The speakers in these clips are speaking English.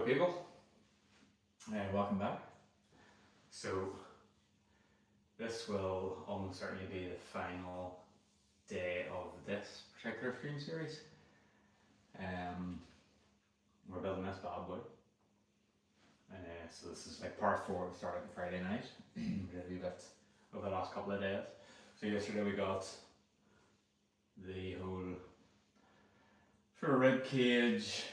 people, welcome back. So this will almost certainly be the final day of this particular stream series. We're building this bad boy. So this is like part 4, starting Friday night. Really bit over the last couple of days. So yesterday we got the whole sort of rib cage,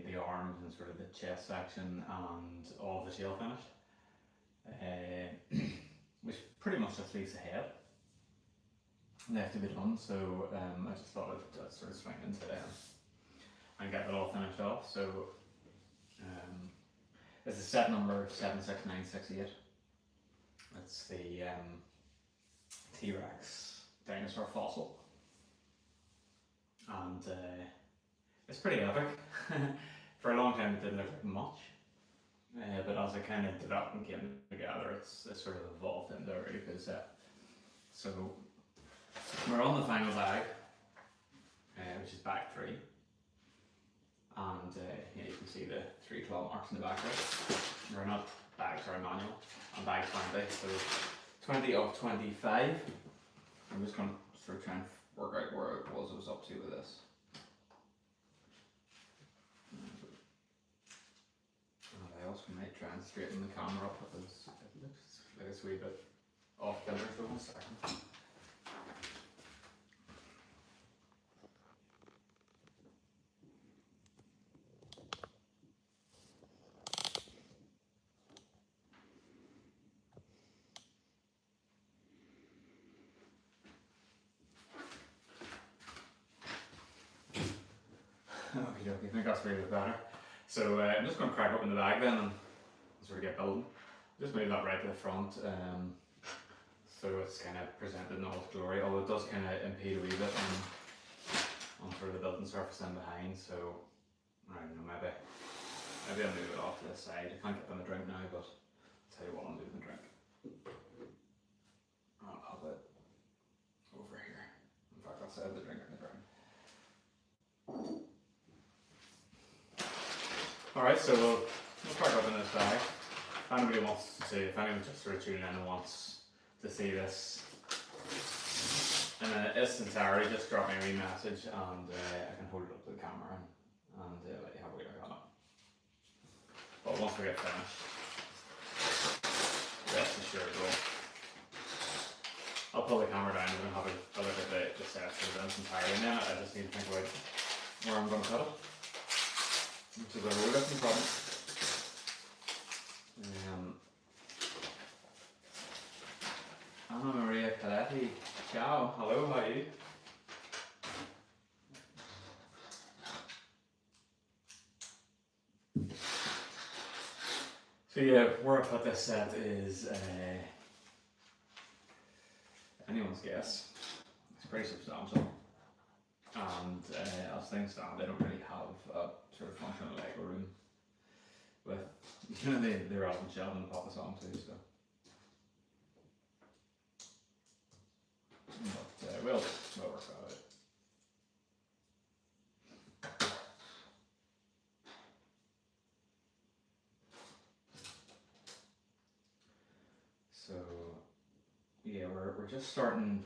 the arms and sort of the chest section and all the tail finished, which pretty much just leaves the head left to be done. So I just thought I'd sort of swing into them and get that all finished off. So this is set number 76968. It's the T-Rex dinosaur fossil, and it's pretty epic. For a long time it didn't look like much, but as it kind of did up and came together, it's sort of evolved into a really good set. So we're on the final bag, which is bag 3, and here you can see the 3 claw marks in the back there. We're not bags, are manual, on bag 20, so 20 of 25. I'm just going to sort of try and work out where it was up to with this. I also might try and straighten the camera up because it looks like it's a wee bit off kilter, so 1 second. Okay, I think that's really better. So I'm just going to crack open the bag then and sort of get building. Just move that right to the front, so it's kind of presented in all its glory, although it does kind of impede a wee bit on sort of the building surface in behind. So I don't know, maybe I'll move it off to the side. I can't get them a drink now, but I'll tell you what, I'll move the drink. I'll pop it over here. In fact, I'll set the drink in the ground. Alright, so we'll crack open this bag. If anybody wants to see, if anyone's just sort of tuning in and wants to see this in its entirety, just drop me a wee message and I can hold it up to the camera and let you have a wee look at it. But once we get finished, rest assured I'll pull the camera down and have a look at the set in its entirety, and then I just need to think about where I'm going to put it. Which is a really different problem. Anna Maria Caletti, ciao, hello, how are you? So yeah, where I put this set is anyone's guess. It's pretty substantial. And as things stand, they don't really have a sort of functional Lego room with, you know, the relevant shelving to pop this onto, so. But we'll work that out. So yeah, we're just starting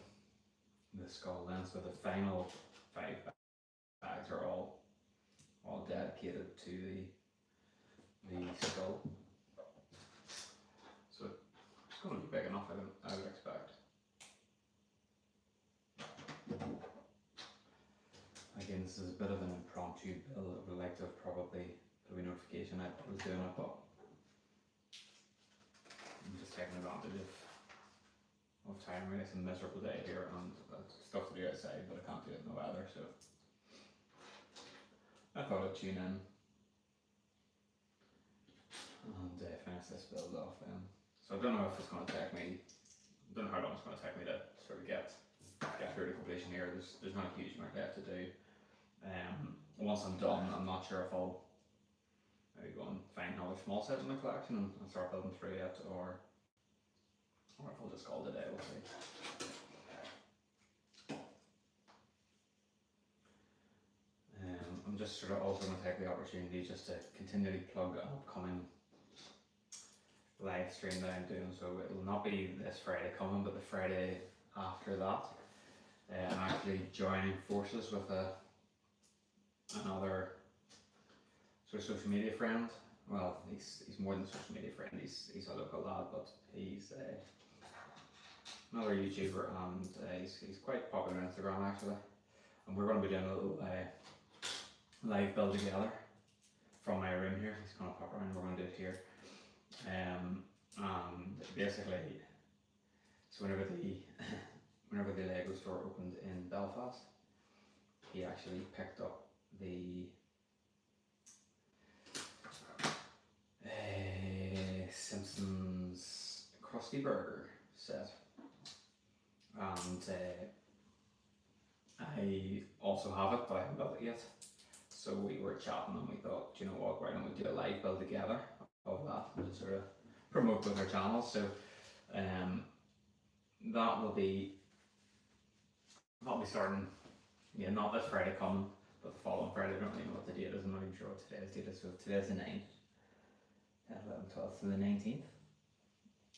the skull then, so the final 5 bags are all dedicated to the skull. So it's going to be big enough, I would expect. Again, this is a bit of an impromptu build. I would like to have probably put a notification I was doing it, but I'm just taking advantage of time. Really, it's a miserable day here and stuff to do outside, but I can't do it in the weather, so I thought I'd tune in and finish this build off then. So I don't know if it's going to take me, I don't know how long it's going to take me to sort of get through to completion here. There's not a huge amount left to do. Once I'm done, I'm not sure if I'll maybe go and find another small set in the collection and start building through it, or if I'll just call it a day, we'll see. I'm just sort of also going to take the opportunity just to continually plug an upcoming live stream that I'm doing. So it will not be this Friday coming, but the Friday after that. I'm actually joining forces with another sort of social media friend. Well, he's more than a social media friend. He's a local lad, but he's another YouTuber, and he's quite popular on Instagram actually. And we're going to be doing a little live build together from my room here. He's going to pop around. We're going to do it here. And basically, so whenever the Lego store opened in Belfast, he actually picked up the Simpsons Krusty Burger set, and I also have it, but I haven't built it yet. So we were chatting and we thought, you know what, why don't we do a live build together of that and just sort of promote both our channels. So that'll be starting, yeah, not this Friday coming, but the following Friday. I don't really know what the date is. I'm not even sure what today's date is. So today's the 9th, 11th, 12th, so the 19th.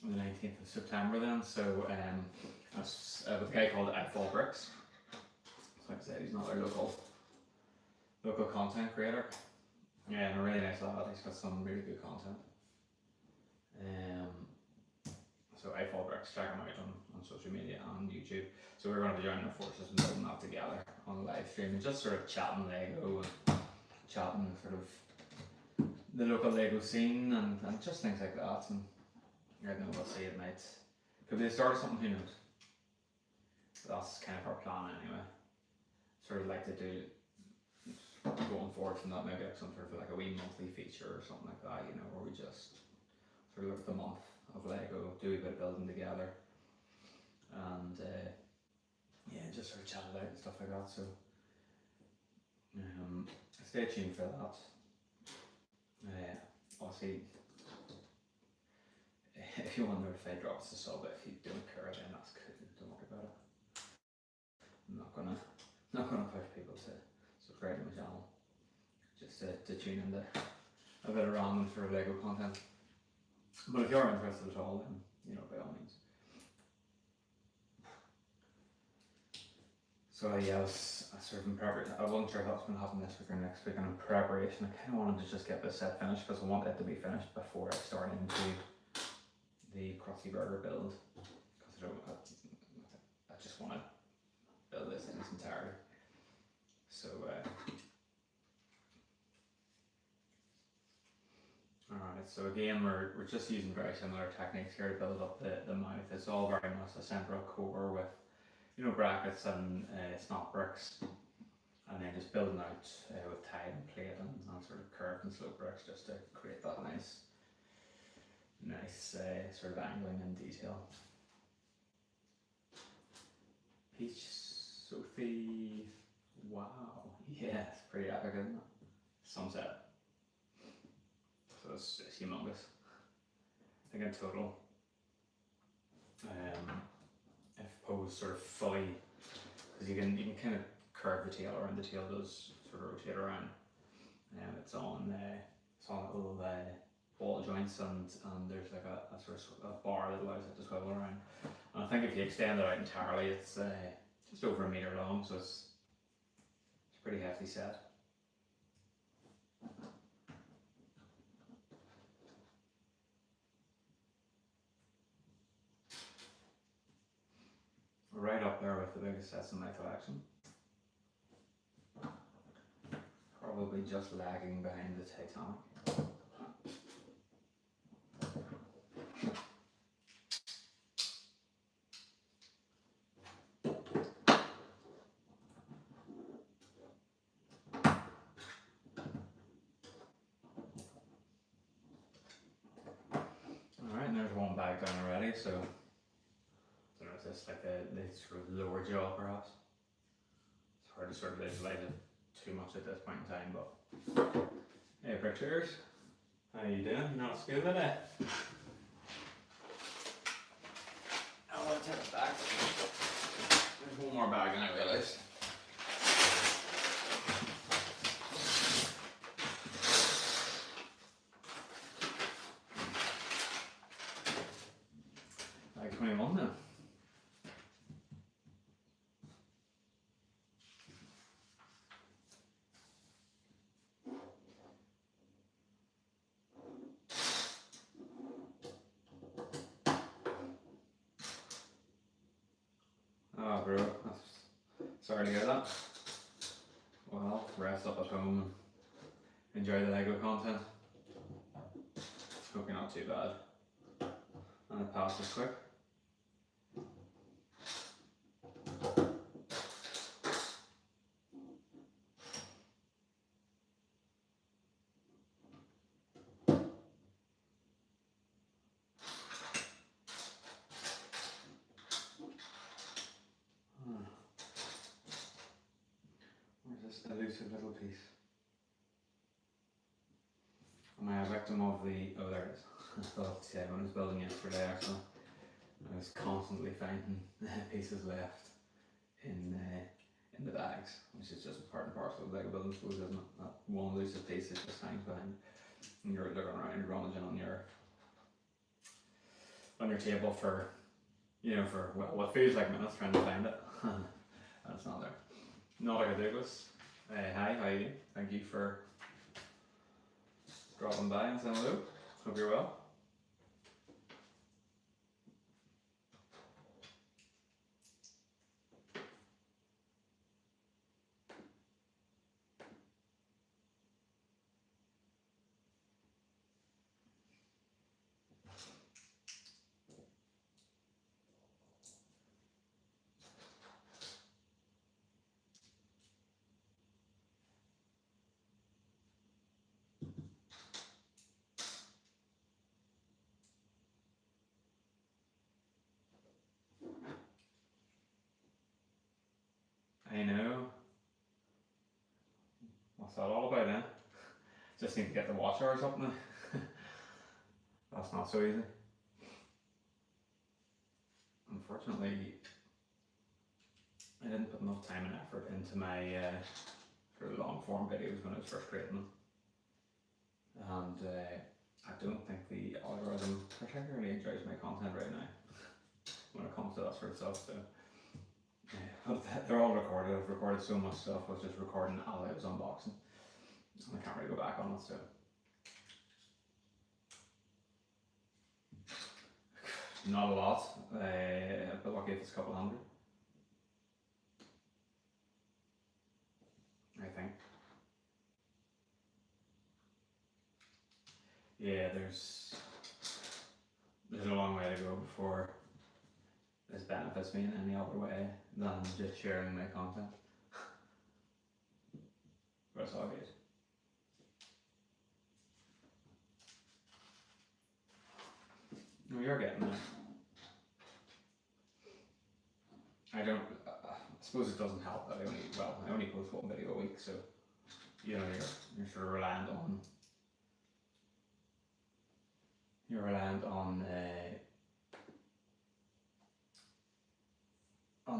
The 19th of September then. So I was with a guy called pt4 Bricks. So like I said, he's another local content creator. Yeah, and a really nice lad. He's got some really good content. So pt4 Bricks, check him out on social media and YouTube. So we're going to be joining our forces and building that together on a live stream and just sort of chatting Lego and chatting sort of the local Lego scene and just things like that. And I don't know, we'll see, it might could be the start of something, who knows. But that's kind of our plan anyway. Sort of like to do, going forward from that, maybe like some sort of like a wee monthly feature or something like that, you know, where we just sort of look at the month of Lego, do a bit of building together, and yeah, just sort of chat it out and stuff like that. So stay tuned for that. Obviously, if you want notified, drop us a sub. If you don't care, then that's good. Don't worry about it. I'm not gonna push people to subscribe to my channel. Just to tune into a bit of random sort of Lego content. But if you're interested at all, then you know, by all means. So yeah, I was sort of in preparation. I wasn't sure if that was going to happen this week or next week, and in preparation, I kind of wanted to just get this set finished because I want it to be finished before I start into the Krusty Burger build. Because I just want to build this in its entirety. So alright, so again, we're just using very similar techniques here to build up the mouth. It's all very much a central core with, you know, brackets and snap bricks, and then just building out with tile and plate and sort of curved and slope bricks just to create that nice sort of angling and detail. Peach Sophie, wow, yeah, it's pretty epic, isn't it? Sunset. So it's humongous. I think in total, if posed sort of fully, because you can kind of curve the tail around, the tail does sort of rotate around. It's on little ball joints, and there's like a sort of a bar that allows it to swivel around. And I think if you extend it out entirely, it's just over a metre long, so it's a pretty hefty set. Right up there with the biggest sets in my collection. Probably just lagging behind the Titanic. Alright, and there's one bag done already, so I don't know if this like the sort of lower jaw perhaps. It's hard to sort of visualize it too much at this point in time, but hey Brickers, how you doing? You not at school today? I want to take it back. There's one more bag than I realised. Bag 21 now. Oh bro, sorry to hear that. Well, rest up at home and enjoy the Lego content. Hope you're not too bad. And it passes quick. Where's this elusive little piece? Am I a victim of the... oh there it is. I thought when I was building yesterday actually, I was constantly finding pieces left in the bags, which is just part and parcel of Lego building, suppose, isn't it? That one elusive piece that just hangs behind, and you're looking around, you're rummaging on your table for, you know, for well, what feels like minutes trying to find it, and it's not there. Not like a Douglas. Hi, how are you? Thank you for dropping by and saying hello. Hope you're well. I know. What's that all about then? Just need to get the watch hours up now. That's not so easy. Unfortunately, I didn't put enough time and effort into my sort of long form videos when I was first creating them. And I don't think the algorithm particularly enjoys my content right now when it comes to that sort of stuff. So, but they're all recorded. I've recorded so much stuff. I was just recording while I was unboxing, and I can't really go back on it. So, not a lot. But lucky if it's a couple hundred, I think. Yeah, there's a long way to go before this benefits me in any other way than just sharing my content. But it's all good. No, you're getting there. I don't. I suppose it doesn't help that I only post one video a week, so you know you're sort of reliant on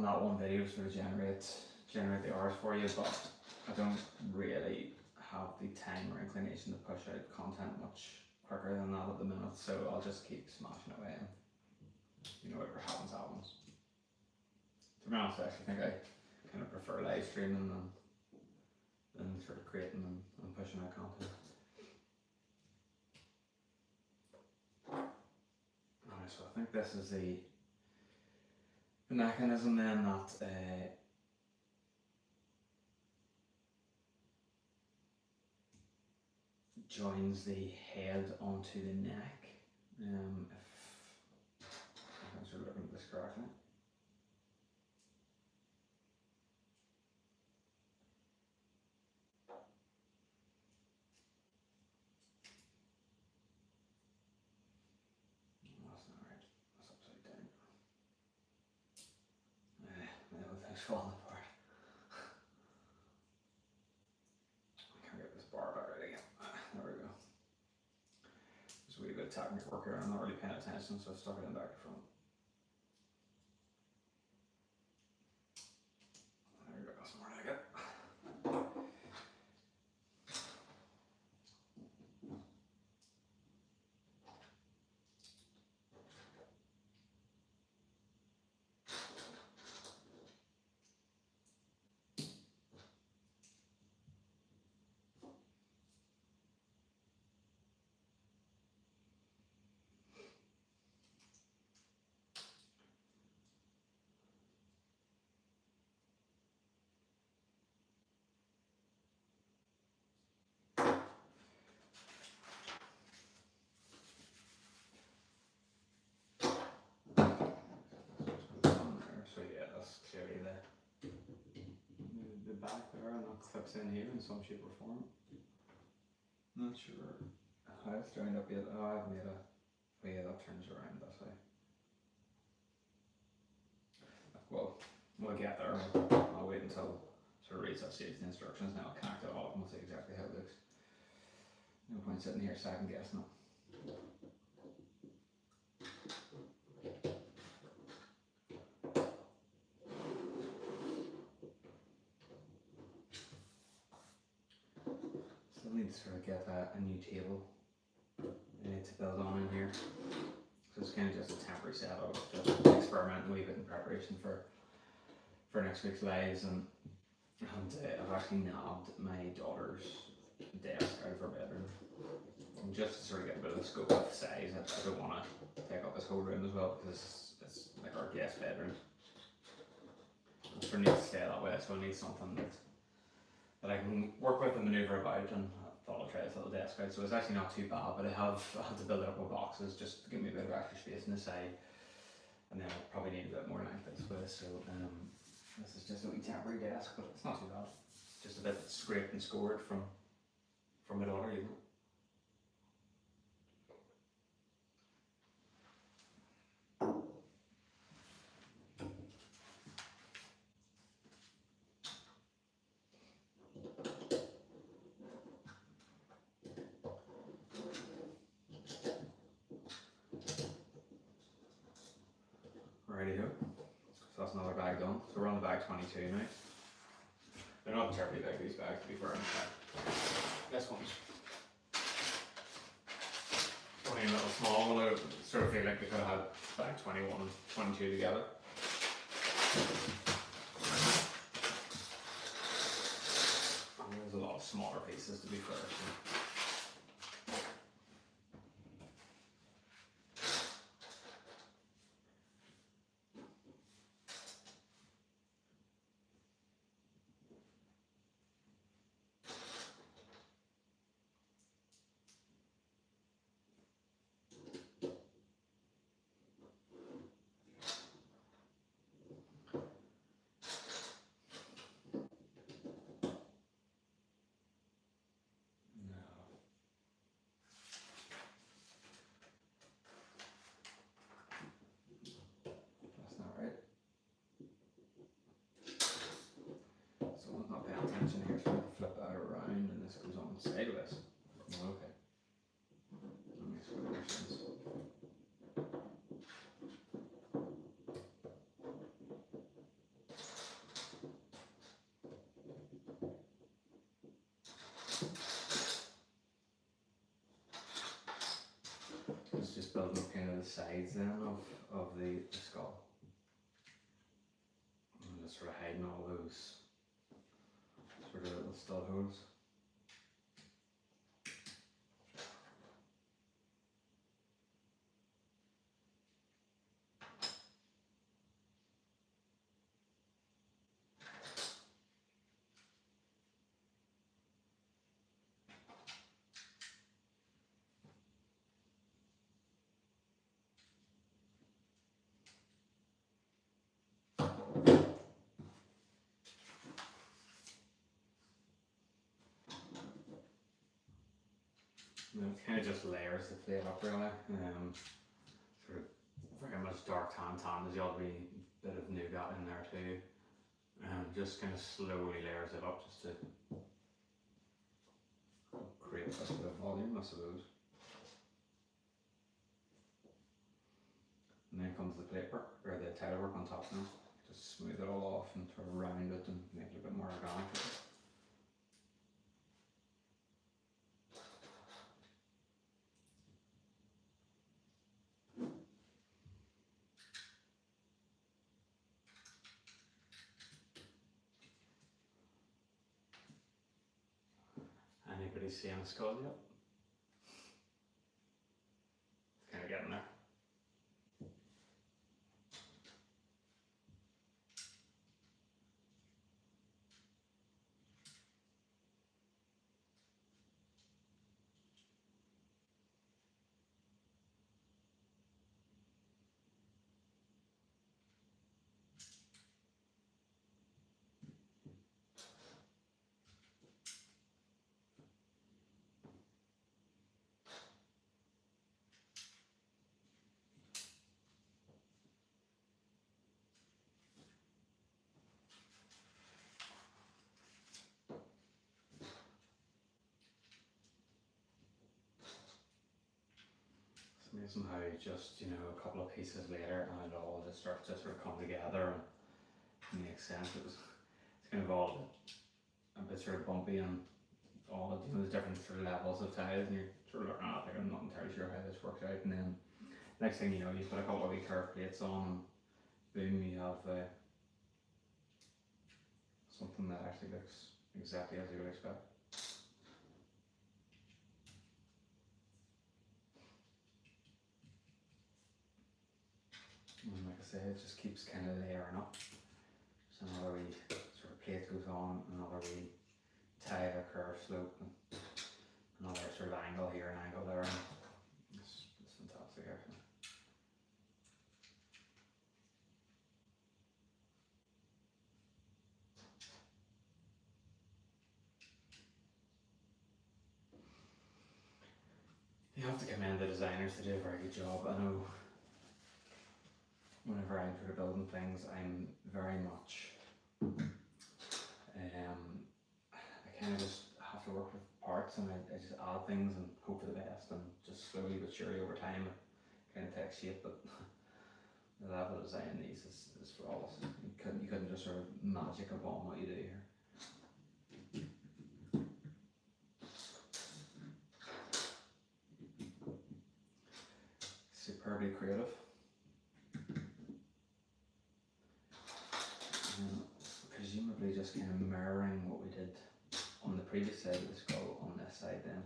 that one video to sort of generate the hours for you, but I don't really have the time or inclination to push out content much quicker than that at the minute, so I'll just keep smashing away and, you know, whatever happens happens. To be honest, I actually think I kind of prefer live streaming than sort of creating and pushing out content. Alright, so I think this is the mechanism then that joins the head onto the neck. If I'm sort of looking at this correctly. That's not right. That's upside down. My whole thing's falling apart. I can't get this bar back right again. There we go. There's a wee bit of technical work here. I'm not really paying attention, so I stuck it in back to front. There we go. That's more like it. back there and that clips in here in some shape or form. Not sure how it's turned up yet. Oh, I've made a way that turns around this way. Well, we'll get there. I'll wait until sort of reads that stage the instructions, now I'll connect it all up and we'll see exactly how it looks. No point sitting here second guessing it. Still need to sort of get a new table to build on in here. So it's kind of just a temporary setup, just experimenting a wee bit in preparation for next week's lives, and I've actually nabbed my daughter's desk out of her bedroom, just to sort of get a bit of the scope of size. I don't want to take up this whole room as well, because it's like our guest bedroom. It sort of needs to stay that way, so I need something that I can work with and manoeuvre about, and I thought I'd try this little desk out. So it's actually not too bad, but I had to build it up with boxes just to give me a bit of extra space on the side, and then I'll probably need a bit more length this way. So this is just a wee temporary desk, but it's not too bad. Just a bit scraped and scored from my daughter, you know. Righty-ho. So that's another bag done. So we're on the bag 22 now. They're not terribly big, these bags, to be fair. This one's only a little small one. I sort of feel like we could have had bag 21 and 22 together. And there's a lot of smaller pieces, to be fair. Attention here, so flip that around and this goes on sideways. Okay. That makes way more sense. It's just building up kind of the sides then of the skull. And just sort of hiding all those sort of little stud holes. And it kind of just layers the plate up really. Sort of very much dark tan. There's the odd wee bit of nougat in there too. Just kind of slowly layers it up just to create a bit of volume, I suppose. And then comes the plate work, or the title work on top now. Just smooth it all off and sort of round it and make it a bit more organic. Anybody seeing a skull yet? It's kind of getting there. somehow just, a couple of pieces later and it all just starts to sort of come together and make sense. It's kind of all a bit sort of bumpy and all of the different sort of levels of tiles, and you're sort of looking at it like, I'm not entirely sure how this works out, and then next thing you know, you put a couple of wee curved plates on and boom, you have something that actually looks exactly as you would expect. And like I say, it just keeps kind of layering up. So another wee sort of plate goes on, another wee tile or curve slope, and another sort of angle here and angle there. It's fantastic actually. You have to commend the designers to do a very good job. I know whenever I'm sort of building things, I'm very much, I kind of just have to work with parts, and I just add things and hope for the best, and just slowly but surely over time it kind of takes shape. But the level of design in these is flawless. You couldn't just sort of magic upon what you do here. Superbly creative. Presumably just kind of mirroring what we did on the previous side of the skull on this side then.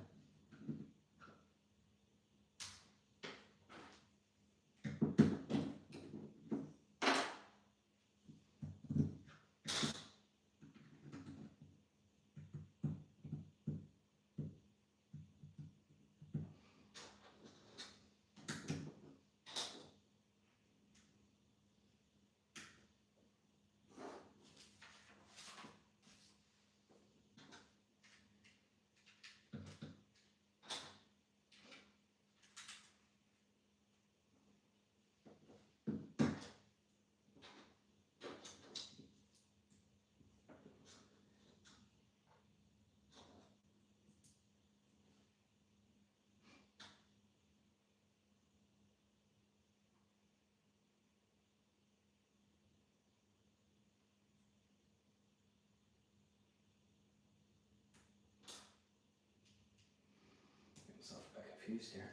Get myself a bit confused here.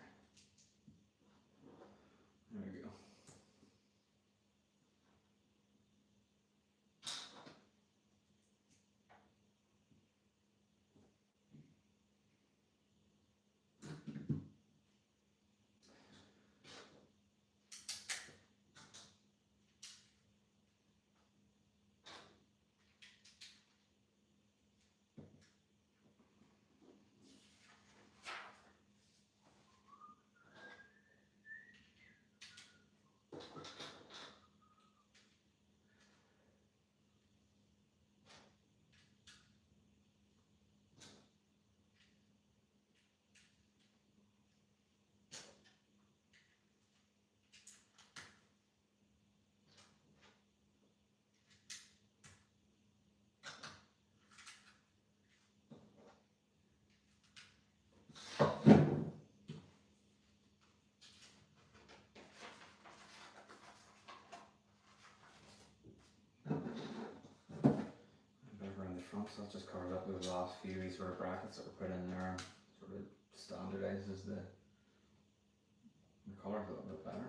There we go. Front, so that just covers up those last few sort of brackets that were put in there, sort of standardizes the colours a little bit better.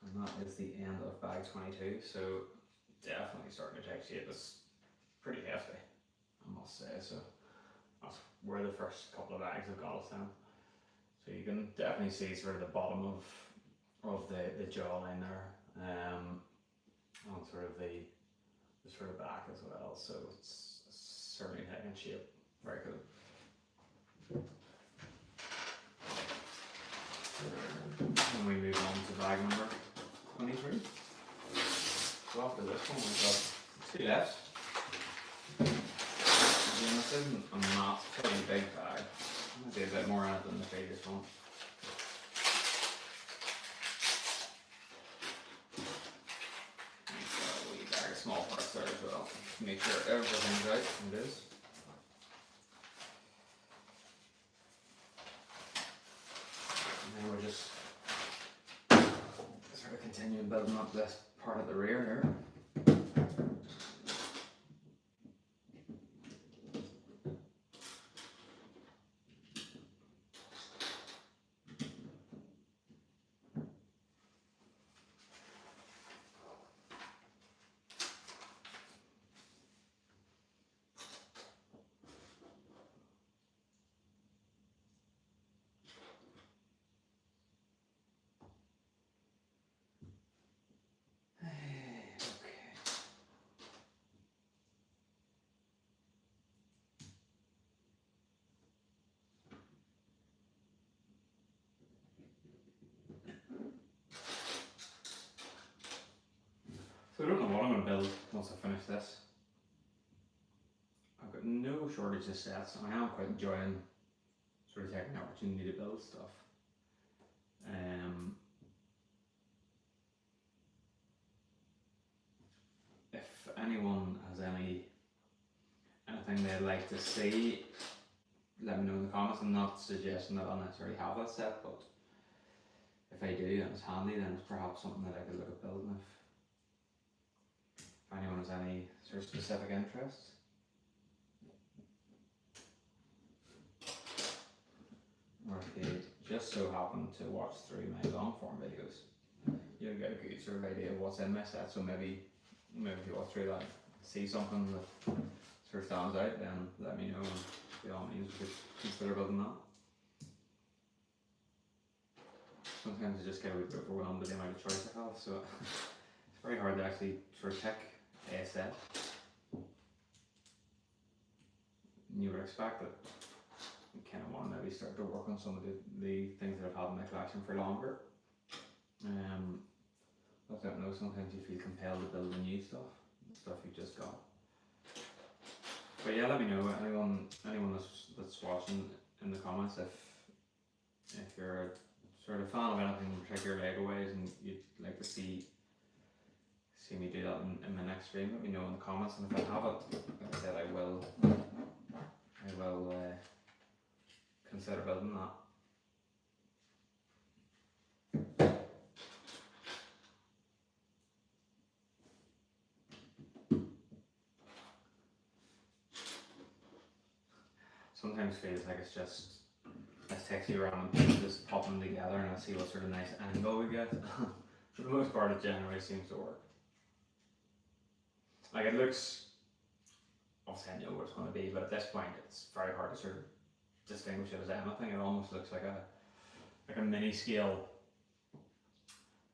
And that is the end of bag 22, so definitely starting to take shape. It's pretty hefty, I must say, so that's where the first couple of bags have got us down. So you can definitely see sort of the bottom of the jawline there, and sort of the sort of back as well, so it's certainly taking shape. Very cool. And we move on to bag number 23. So after this one we've got 2 left. Again, this isn't a massively big bag. Might be a bit more in it than the previous one. Small parts there as well. Make sure everything's out, and it is. continuing building up this part of the rear here. So I don't know what I'm going to build once I finish this. I've got no shortage of sets, and I am quite enjoying sort of taking the opportunity to build stuff. If anyone has anything they'd like to see, let me know in the comments. I'm not suggesting that I'll necessarily have that set, but if I do and it's handy, then it's perhaps something that I could look at building if anyone has any sort of specific interests. Or if they just so happen to watch through my long form videos, you'll get a good sort of idea of what's in my set. So maybe if you watch through that, see something that sort of stands out, then let me know, and by all means we could consider building that. Sometimes I just get a bit overwhelmed with the amount of choice I have, so it's very hard to actually sort of pick a set. And you would expect that I kind of want to maybe start to work on some of the things that I've had in my collection for longer. But I don't know, sometimes you feel compelled to build the new stuff you just got. But yeah, let me know, anyone that's watching in the comments, if you're a sort of fan of anything in particular Lego-wise and you'd like to see me do that in my next stream, let me know in the comments, and if I have it, like I said, I will consider building that. Sometimes feels like it's just, let's take two random pieces, just pop them together and let's see what sort of nice angle we get. For the most part it generally seems to work. Like it looks, obviously I know what it's going to be, but at this point it's very hard to sort of distinguish it as anything. It almost looks like a mini scale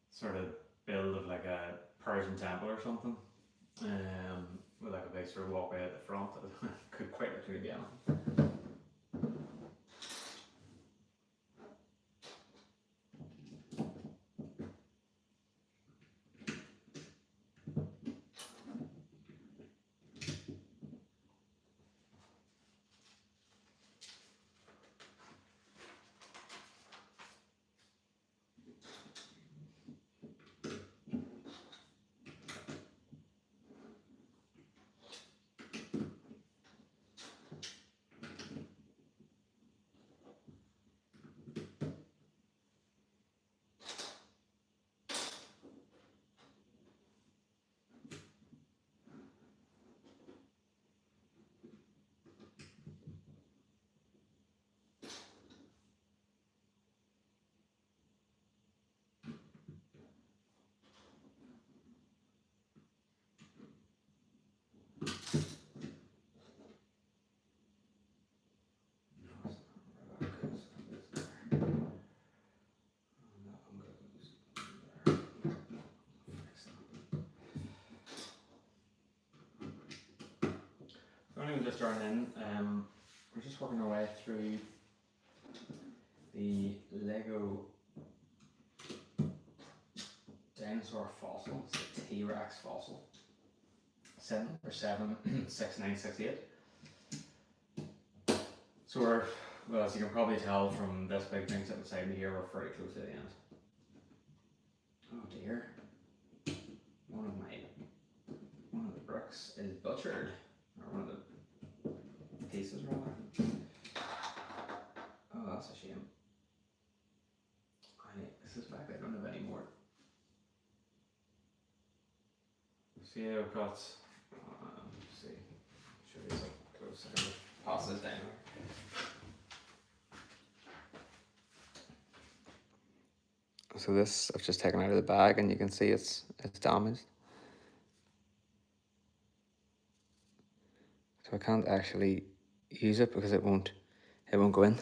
sort of build of like a Persian temple or something. With like a big sort of walkway at the front. It could quite literally be anything. Anyway, just starting in, we're just working our way through the Lego dinosaur fossil. It's a T-Rex fossil. 7/7/6968. So we're, well, as you can probably tell from this big thing sitting beside me here, we're very close to the end. Oh dear. One of the bricks is butchered. Or one of the pieces rather. Oh, that's a shame. I suspect I don't have any more So yeah, we've got, let's see, show you up close. I'm gonna pass this down. So this I've just taken out of the bag, and you can see it's damaged. So I can't actually use it because it won't go in.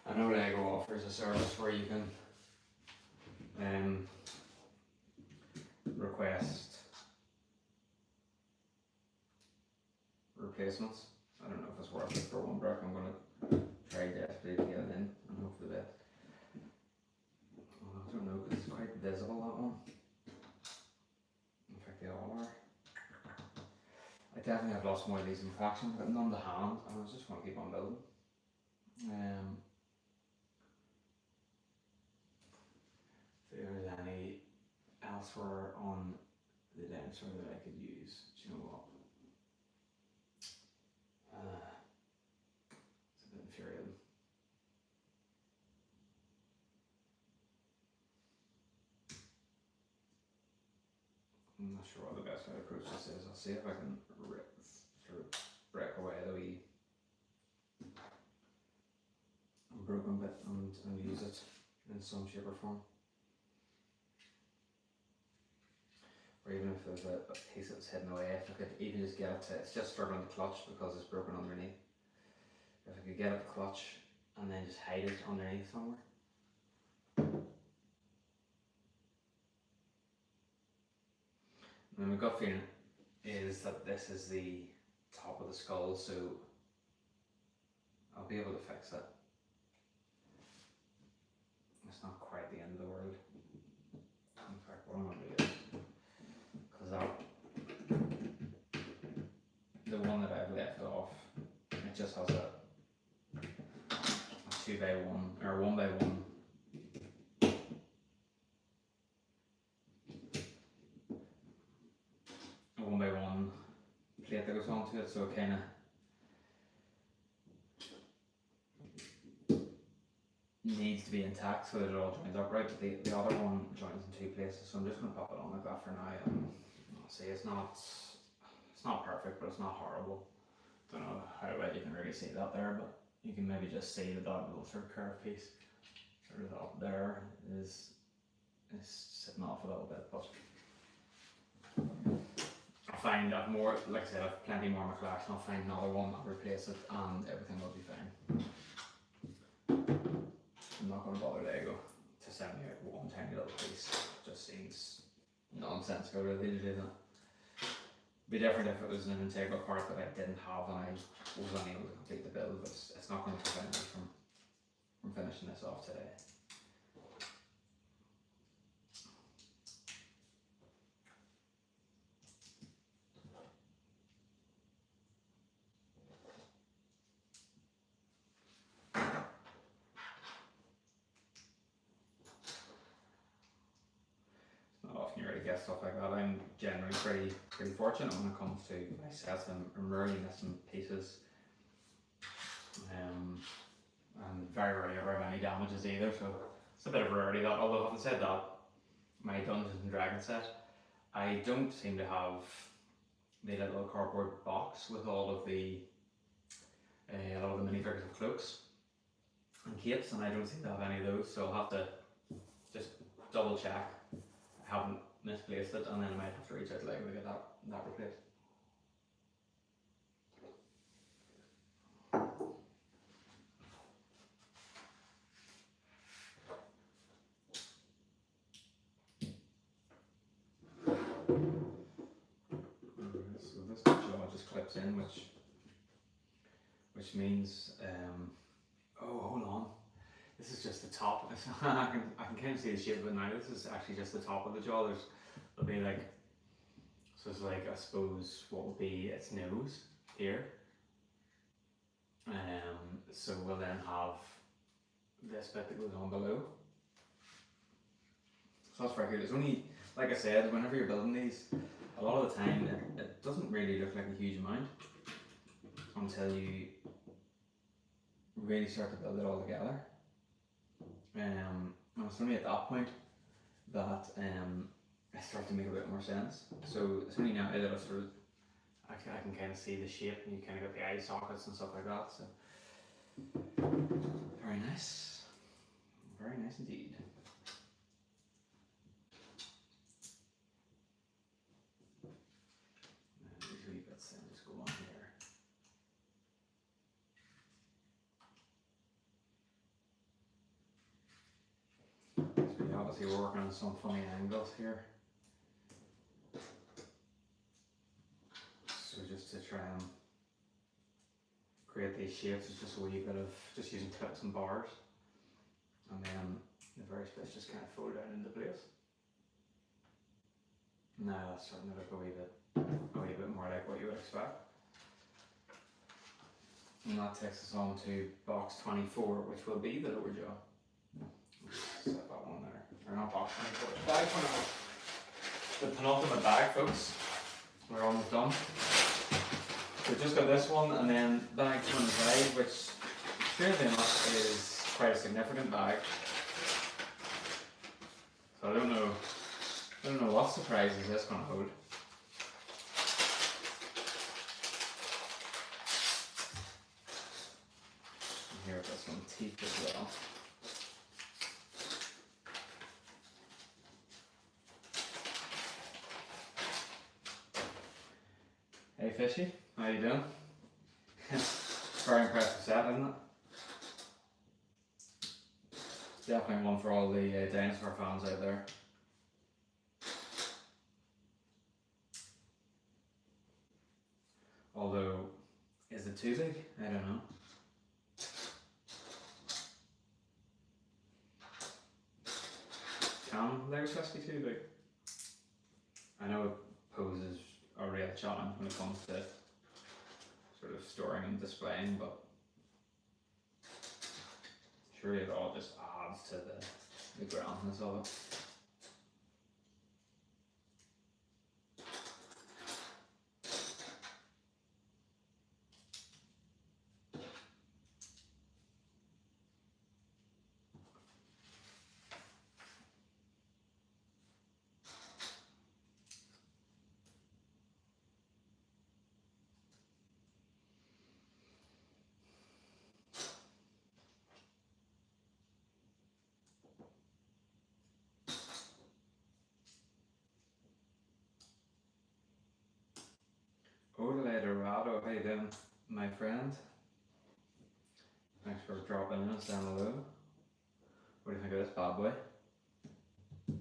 I know Lego offers a service where you can request replacements. I don't know if it's worth it for one brick. I'm gonna try desperately to get it in and hope for the best. Well, I don't know because it's quite visible, that one. In fact, they all are. I definitely have lots more of these in faction, but none to hand, and I just want to keep on building. If there's any elsewhere on the dinosaur that I could use, do you know what? It's a bit infuriating. I'm not sure what the best way to approach this is. I'll see if I can sort of break away the wee broken bit and use it in some shape or form. Or even if there's a piece that's hidden away, if I could even just get it to, it's just struggling to clutch because it's broken underneath. If I could get it to clutch and then just hide it underneath somewhere. And my gut feeling is that this is the top of the skull, so I'll be able to fix it. It's not quite the end of the world. In fact, what I'm going to do is, because the one that I've left off, it just has a 2x1 or 1x1 1x1 plate that goes onto it, so it kind of needs to be intact so that it all joins up right, but the other one joins in 2 places, so I'm just going to pop it on like that for now. I'll see, it's not perfect, but it's not horrible. Don't know how well you can really see that there, but you can maybe just see that little sort of curved piece sort of up there is sitting off a little bit, but I'll find I've more, like I said, I've plenty more in my collection. I'll find another one, I'll replace it, and everything will be fine. I'm not going to bother Lego to send me out one tiny little piece. It just seems nonsensical, really, to do that. It'd be different if it was an integral part that I didn't have and I was unable to complete the build, but it's not going to prevent me from finishing this off today. You really get stuff like that. I'm generally pretty fortunate when it comes to my sets. I'm rarely missing pieces, and very rarely ever have any damages either. So it's a bit of a rarity. That, although having said that, my Dungeons and Dragons set, I don't seem to have the little cardboard box with all of the minifigures of cloaks and capes, and I don't seem to have any of those. So I'll have to just double check. I haven't misplaced it, and then I might have to reach out to Lego to get that replaced. So this jaw just clips in, which means oh, hold on. This is just the top. I can kind of see the shape of it now. This is actually just the top of the jaw. There'll be like, so it's like, I suppose what would be its nose here. So we'll then have this bit that goes on below. So that's very good. It's only, like I said, whenever you're building these, a lot of the time it doesn't really look like a huge amount until you really start to build it all together. And it's only at that point that it started to make a bit more sense. So it's only now that I sort of I can kind of see the shape, and you kind of got the eye sockets and stuff like that. So very nice, very nice indeed. These wee bits then just go on here. So we obviously we're working on some funny angles here. So just to try and create these shapes, it's just a wee bit of just using clips and bars, and then the various bits just kind of fold down into place. Now that's starting to look a wee bit more like what you would expect. And that takes us on to box 24, which will be the lower jaw. Set that one there. Or not box 24, bag 24. The penultimate bag, folks. We're almost done. So just got this one, and then bag 25, which strangely enough is quite a significant bag. So I don't know what surprises this going to hold. And here we've got some teeth as well. Hey Fishy, how you doing? Very impressive set, isn't it? Definitely one for all the dinosaur fans out there. Although, is it too big? I don't know. Can Lego sets be too big? I know it poses a real challenge when it comes to sort of storing and displaying, but surely it all just adds to the grandness of it. Hola Dorado, how you doing, my friend? Thanks for dropping in and saying hello. What do you think of this bad boy? I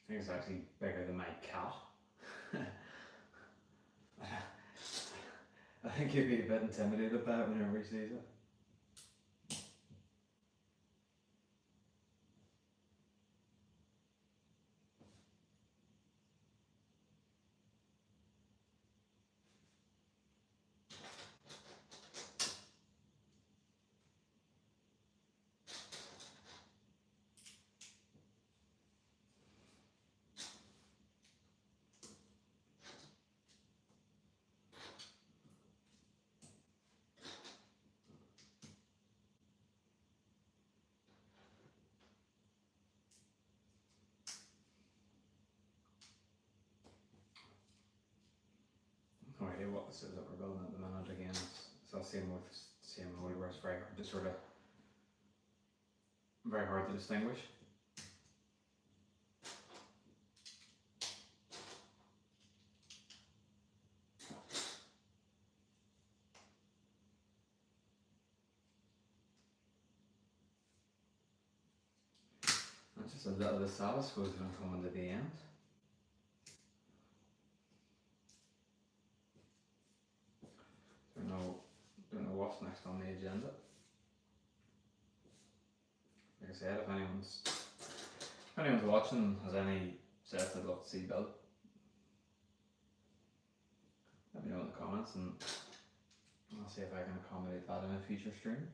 think it's actually bigger than my cat. I think he'd be a bit intimidated by it whenever he sees it. No idea what this is that we're building at the minute. Again, it's that same mode where it's very hard to very hard to distinguish. And just a little bit sad, I suppose, when I'm coming to the end. Don't know what's next on the agenda. Like I said, if anyone's watching, has any sets they'd love to see built, let me know in the comments, and I'll see if I can accommodate that in a future stream.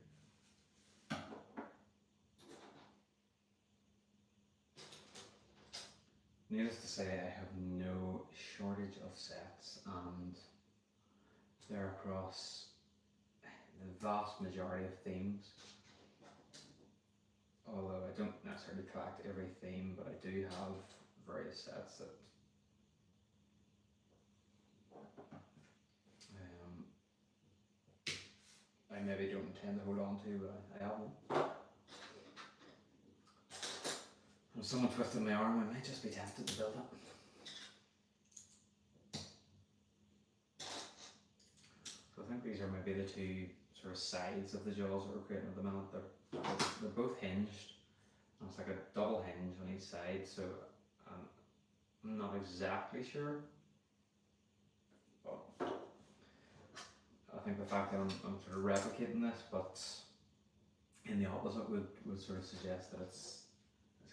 Needless to say, I have no shortage of sets, and they're across the vast majority of themes. Although I don't necessarily necessarily collect every theme, but I do have various sets that I maybe don't intend to hold on to, but I have one. If someone twisted my arm, I might just be tempted to build it. So I think these are maybe the two sort of sides of the jaws that we're creating at the minute. They're both hinged. And it's like a double hinge on each side, so I'm not exactly sure. But I think the fact that I'm sort of replicating this, but in the opposite would sort of suggest that it's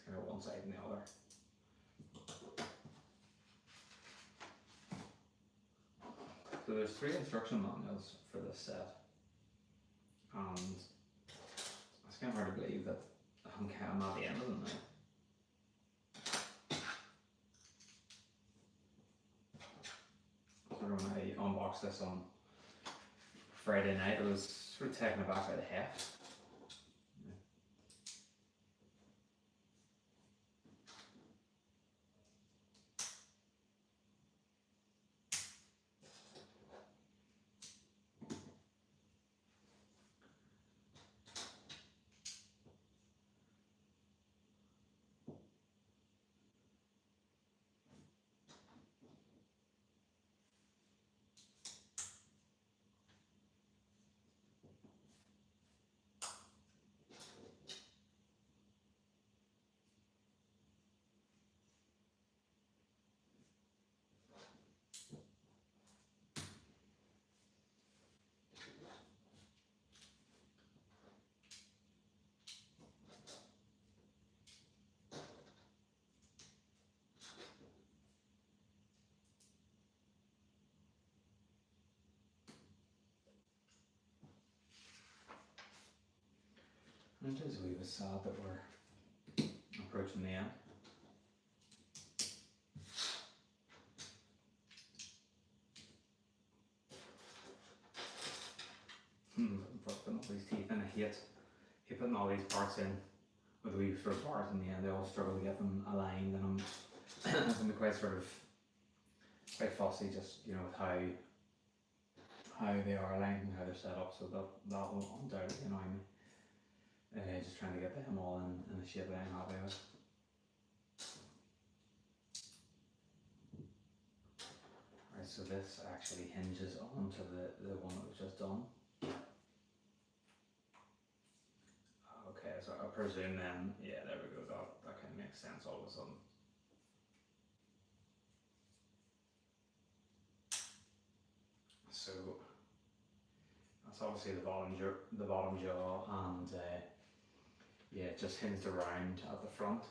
kind of one side and the other. So there's 3 instruction manuals for this set, and it's kind of hard to believe that I'm at the end of them now. Sort of when I unboxed this on Friday night, I was sort of taken aback by the heft. And it is a wee bit sad that we're approaching the end. Putting all these teeth in, I hate putting all these parts in with the wee sort of bars in the end. I always struggle to get them aligned, and I'm quite fussy just, you know, with how they are aligned and how they're set up, so that will undoubtedly annoy me. Just trying to get them all in a shape that I'm happy with. Right, so this actually hinges onto the one that was just done. Okay, so I presume then, yeah, there we go, that kind of makes sense all of a sudden. So that's obviously the bottom jaw, and yeah, it just hinged around at the front,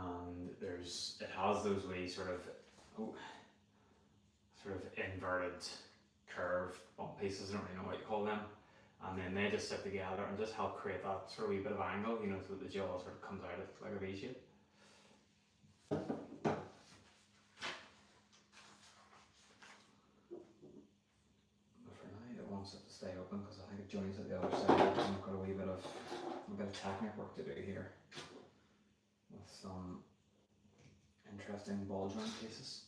and it has those wee sort of inverted curved bump pieces. I don't really know what you call them, and then they just sit together and just help create that sort of wee bit of angle, you know, so that the jaw sort of comes out like a V shape. Wants it to stay open because I think it joins at the other side, and I've got a bit of technical work to do here with some interesting ball joint pieces.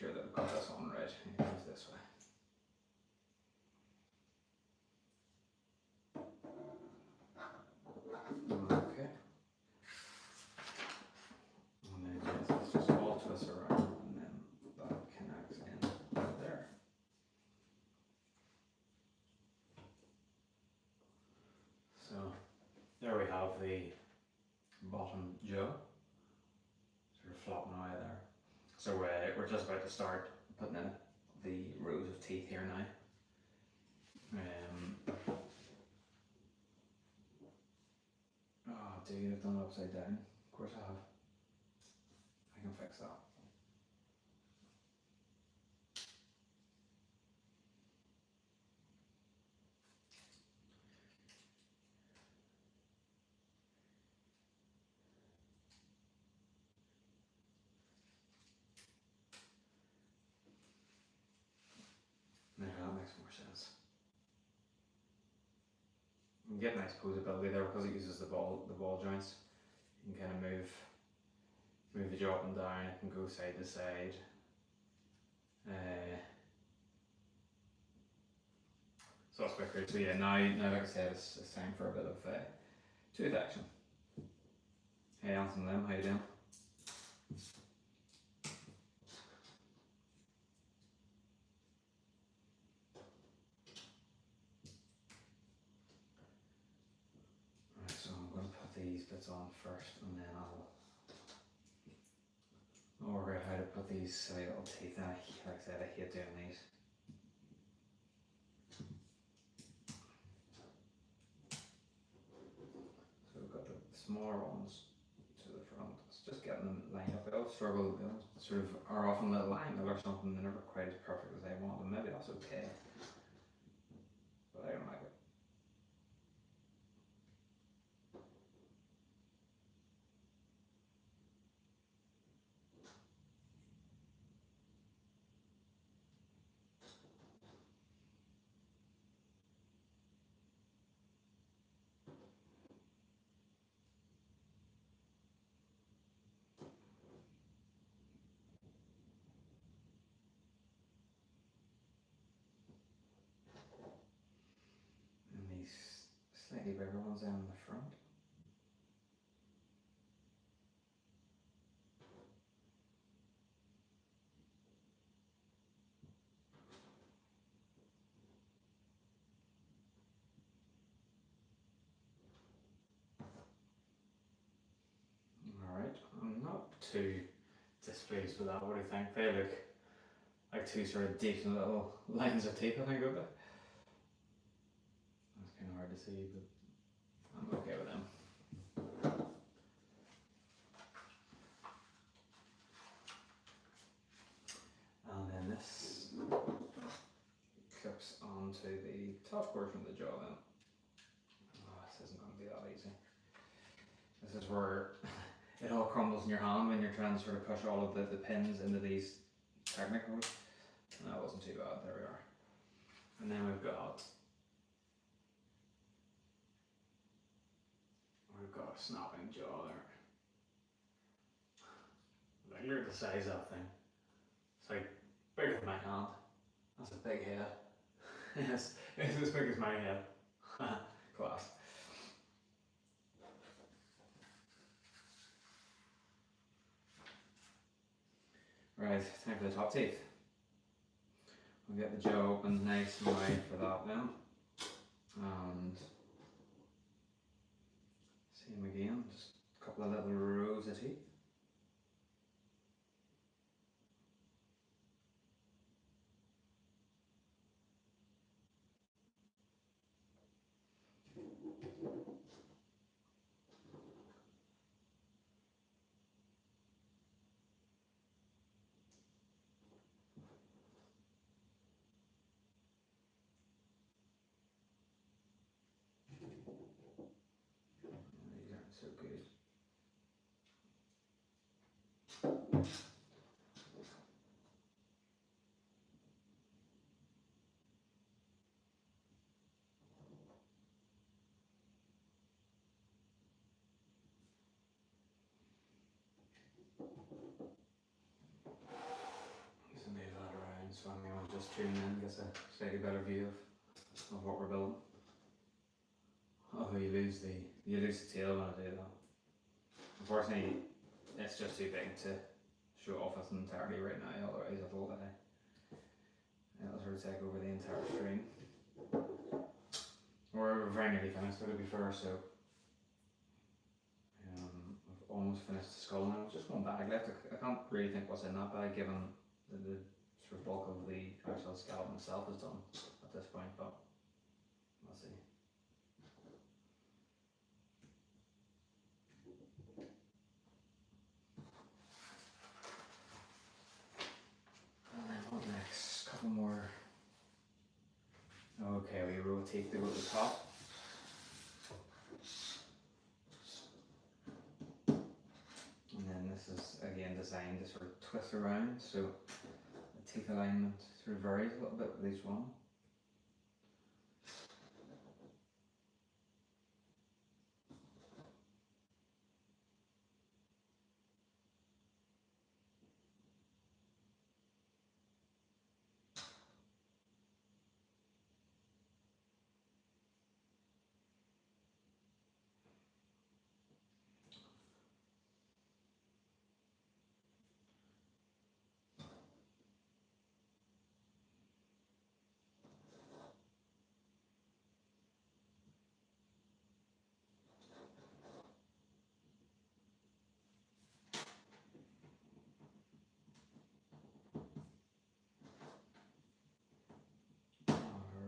sure that I've got this on right. It goes this way. Okay. And then let's just all twist around, and then that connects in there. So there we have the bottom jaw, sort of flopping away there. So we're just about to start putting in the rows of teeth here now. Oh, dude, I've done it upside down. Of course I have. I can fix that. Now that makes more sense. You can get nice posability there because it uses the ball joints. You can kind of move the jaw up and down. It can go side to side. So that's quite great. So yeah, now like I said, it's time for a bit of tooth action. Hey Anthony Lim, how you doing? Right, so I'm going to put these bits on first, and then I'll work out how to put these silly little teeth in. Like I said, I hate doing these. So we've got the smaller ones to the front. It's just getting them lined up. I always struggle. They sort of are often a little angled or something. They're never quite as perfect as I want them. Maybe that's okay, but I don't like it. And these slightly bigger ones down in the front. Alright, I'm not too displeased with that. What do you think? They look like two sort of decent little lines of teeth, I think, of it. That's kind of hard to see, but I'm okay with them. And then this clips onto the top portion of the jaw then. Oh, this isn't going to be that easy. This is where it all crumbles in your hand when you're trying to sort of push all of the pins into these technicals. And that wasn't too bad, there we are. And then we've got a snapping jaw there. Like, look at the size of that thing. It's like bigger than my hand. That's a big head. Yes, it's as big as my head. Class. Right, time for the top teeth. We'll get the jaw open nice and wide for that then. And same again, just a couple of little rows of teeth. These aren't so good. So anyone just tuning in gets a slightly better view of what we're building. Oh, you lose the tail when I do that. Unfortunately, it's just too big to show off its entirety right now, otherwise it'll sort of take over the entire screen. We're very nearly finished, to be fair, so I've almost finished the skull now. Just one bag left. I can't really think what's in that bag, given the sort of bulk of the actual skeleton itself is done at this point, but we'll see. And then what next? Couple more. Okay, we rotate the top. And then this is again designed to sort of twist around, so the teeth alignment sort of varies a little bit with each one.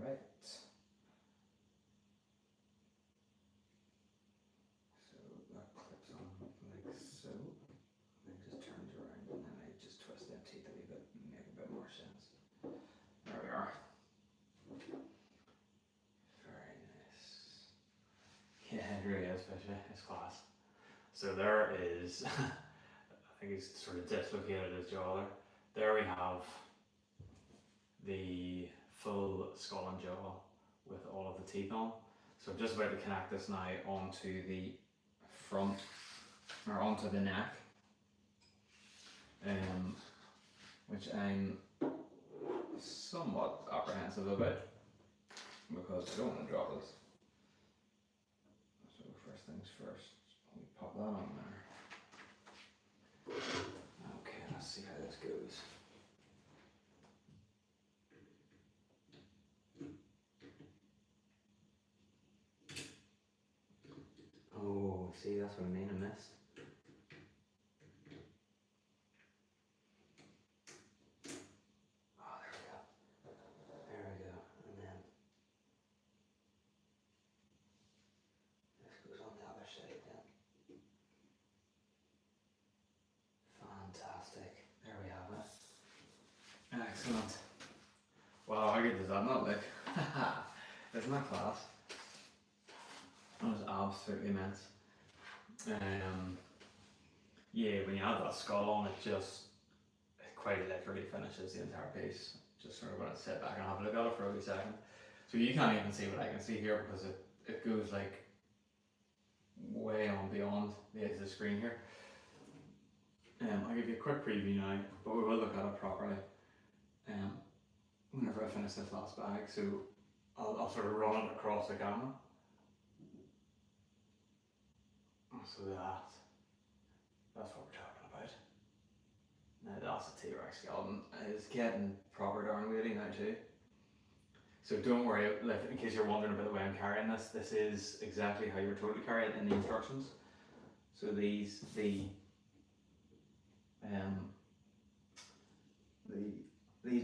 Alright. So that clips on like so. And it just turns around and then I just twist them teeth a wee bit and make a bit more sense. There we are. Very nice. Yeah, it really is, Fishy. It's class. So there is, I think he's sort of dislocated his jaw there. There we have the full skull and jaw with all of the teeth on. So I'm just about to connect this now onto the front, or onto the neck, which I'm somewhat apprehensive about because I don't want to drop this. So first things first, we pop that on there. Okay, let's see how this goes. Oh, see, that's what I mean, I missed. Oh, there we go. There we go. And then this goes on the other side then. Fantastic. There we have it. Excellent. Wow, how good does that not look? Isn't that class? That was absolutely immense. Yeah, when you add that skull on, it quite literally finishes the entire piece. Just sort of when I sit back and have a look at it for a wee second. So you can't even see what I can see here because it goes like way on beyond the edge of the screen here. I'll give you a quick preview now, but we will look at it properly whenever I finish this last bag. So I'll sort of run it across the camera. So that's what we're talking about. Now that's a T-Rex skeleton. It's getting proper darn weighty now too. So don't worry, in case you're wondering about the way I'm carrying this, this is exactly how you're told to carry it in the instructions. So these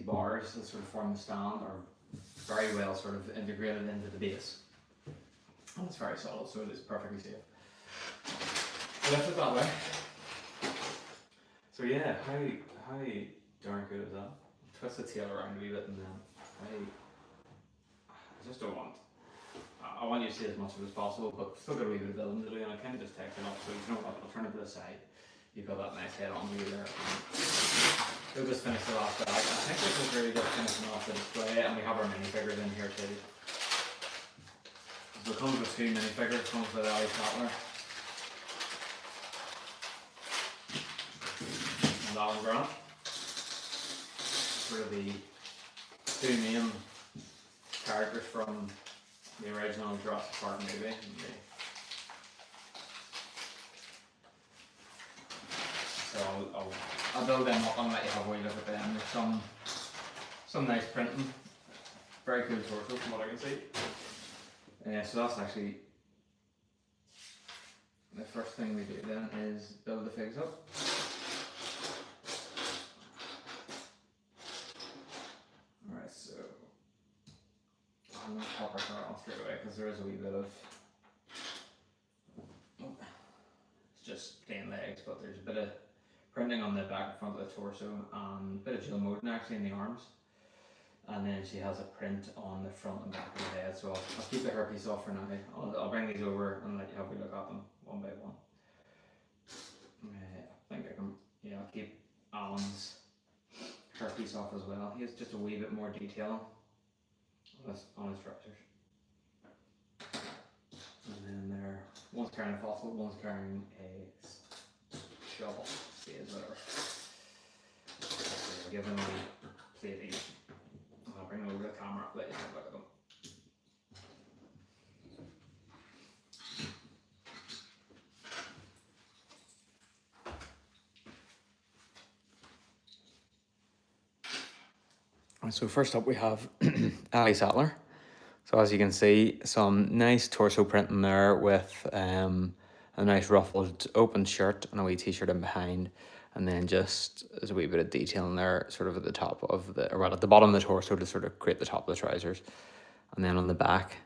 bars that sort of form the stand are very well sort of integrated into the base. And it's very solid, so it is perfectly safe. Lift it that way. So yeah, how darn good is that? Twist the tail around a wee bit and then I just don't want. I want you to see as much of it as possible, but still got a wee bit of building to do, and I kind of just take it up. So you know what? I'll turn it to the side. You've got that nice head on you there. We'll just finish the last bag. I think this is really just finishing off the display, and we have our minifigures in here too. So it comes with 2 minifigures. It comes with Ali Tatler. And that one, Grant. Sort of the two main characters from the original Jurassic Park movie. So I'll build them up and let you have a wee look at them. There's some nice printing, very cool torso from what I can see. So that's actually the first thing we do then is build the figs up. Alright, so I'm going to pop our car on straight away because there is a wee bit of, it's just plain legs, but there's a bit of printing on the back and front of the torso and a bit of gel molding actually in the arms. And then she has a print on the front and back of the head, so I'll keep the hairpiece off for now. I'll bring these over and let you have a look at them one by one. I think I can, yeah, I'll keep Alan's hairpiece off as well. He has just a wee bit more detail on his trousers. And then one's carrying a fossil, one's carrying a shovel, spade, whatever. So give them a plate each. I'll bring them over the camera, let you have a look at them. So first up we have Ali Sattler. So as you can see, some nice torso printing there with a nice ruffled open shirt and a wee t-shirt in behind. And then just there's a wee bit of detail in there, sort of at the top of at the bottom of the torso to sort of create the top of the trousers. And then on the back,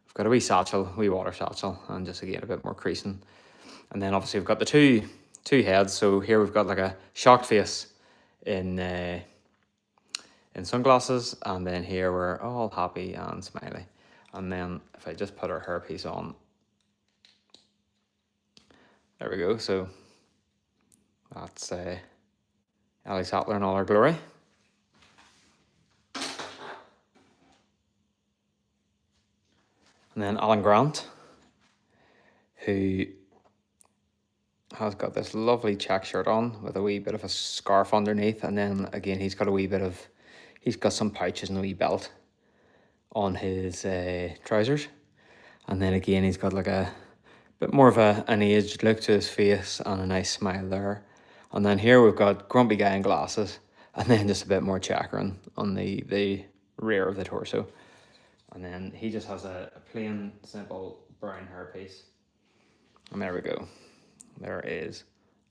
we've got a wee satchel, wee water satchel, and just again a bit more creasing. And then obviously we've got the two heads. So here we've got like a shocked face in sunglasses, and then here we're all happy and smiley. And then if I just put our hairpiece on, there we go. So that's Ali Sattler in all her glory. And then Alan Grant, who has got this lovely check shirt on with a wee bit of a scarf underneath. And then again, he's got some pouches and a wee belt on his trousers. And then again, he's got like a bit more of an aged look to his face and a nice smile there. And then here we've got grumpy guy in glasses, and then just a bit more checkering on the rear of the torso. And then he just has a plain, simple brown hairpiece. And there we go. There is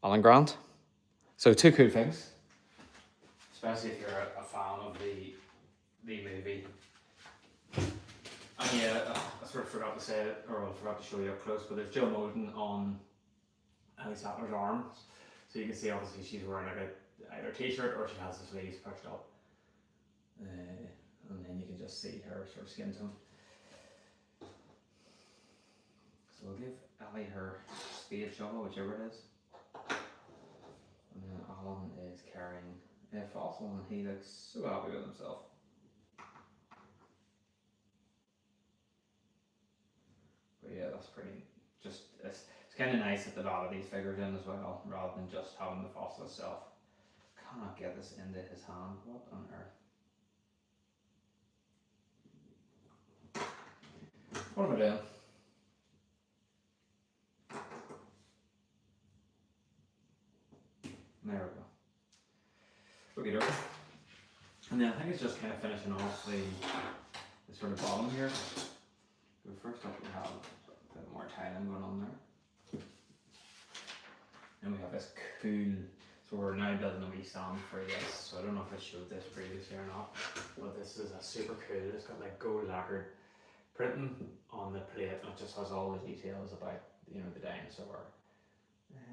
Alan Grant. So two cool things, especially if you're a fan of the movie. And yeah, I sort of forgot to say it, or I forgot to show you up close, but there's gel molding on Ali Sattler's arms. So you can see obviously she's wearing like either a t-shirt or she has the sleeves pushed up. And then you can just see her sort of skin tone. So we'll give Ali her spade shovel, whichever it is. And then Alan is carrying a fossil and he looks so happy with himself. But yeah, that's pretty, it's kind of nice that they've added these figures in as well, rather than just having the fossil itself. Cannot get this into his hand, what on earth? What am I doing? There we go. Okay. And then I think it's just kind of finishing off the sort of bottom here. So first up we have a bit more tiling going on there. And we have this cool, so we're now building a wee stand for this. So I don't know if I showed this previously or not, but this is a super cool, it's got like gold lacquered printing on the plate, and it just has all the details about, you know, the dinosaur.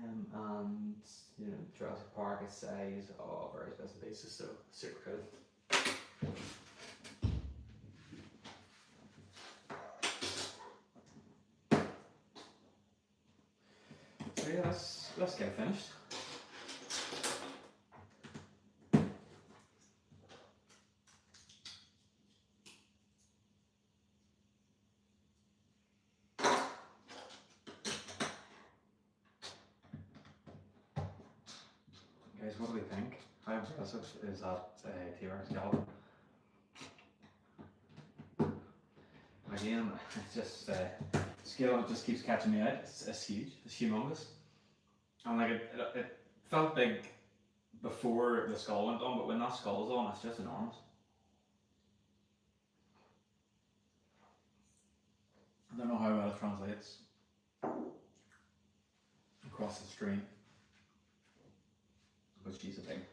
And you know, Jurassic Park, its size, all various bits and pieces, so super cool. So yeah, let's get it finished. Guys, what do we think? How impressive is that T-Rex skeleton? again, it's just scale of it just keeps catching me out. It's huge. It's humongous. And like it felt big before the skull went on, but when that skull's on, it's just enormous. I don't know how well it translates across the screen, but she's a big one.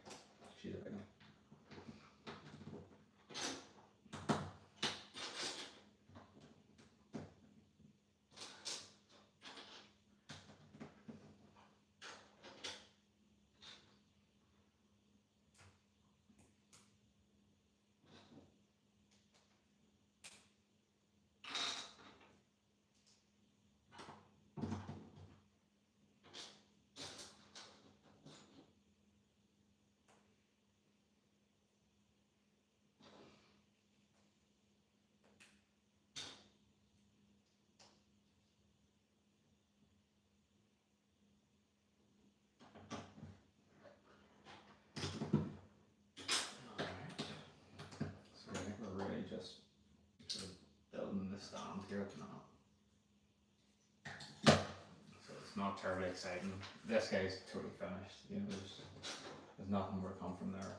So I think we're really just sort of building the stand here at the minute. So it's not terribly exciting. This guy's totally finished. You know, there's nothing more to come from there.